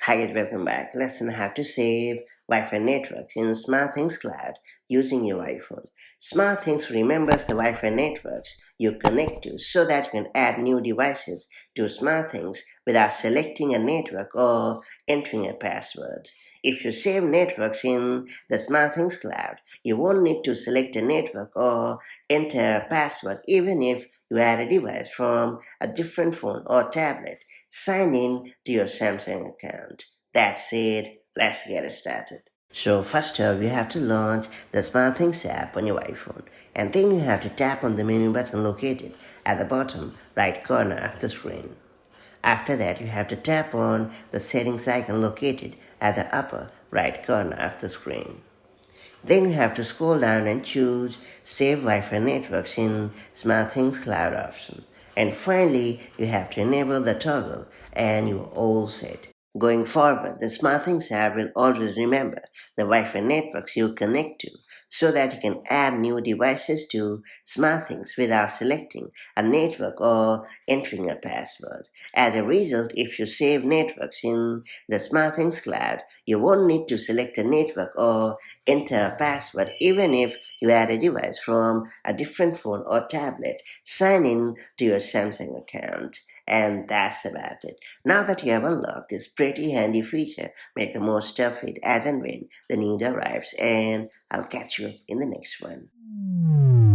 Hi guys, welcome back. Let's learn how to save Wi-Fi networks in SmartThings Cloud using your iPhone. SmartThings remembers the Wi-Fi networks you connect to so that you can add new devices to SmartThings without selecting a network or entering a password. If you save networks in the SmartThings Cloud, you won't need to select a network or enter a password even if you add a device from a different phone or tablet. Sign in to your Samsung account. That's it. Let's get started. So first up, you have to launch the SmartThings app on your iPhone, and then you have to tap on the menu button located at the bottom right corner of the screen. After that, you have to tap on the settings icon located at the upper right corner of the screen. Then you have to scroll down and choose Save Wi-Fi Networks in SmartThings Cloud option. And finally, you have to enable the toggle and you're all set. Going forward, the SmartThings app will always remember the Wi-Fi networks you connect to so that you can add new devices to SmartThings without selecting a network or entering a password. As a result, if you save networks in the SmartThings Cloud, you won't need to select a network or enter a password even if you add a device from a different phone or tablet. Sign in to your Samsung account. And that's about it. Now that you have unlocked this pretty handy feature, make the most of it as and when the need arrives, and I'll catch you in the next one.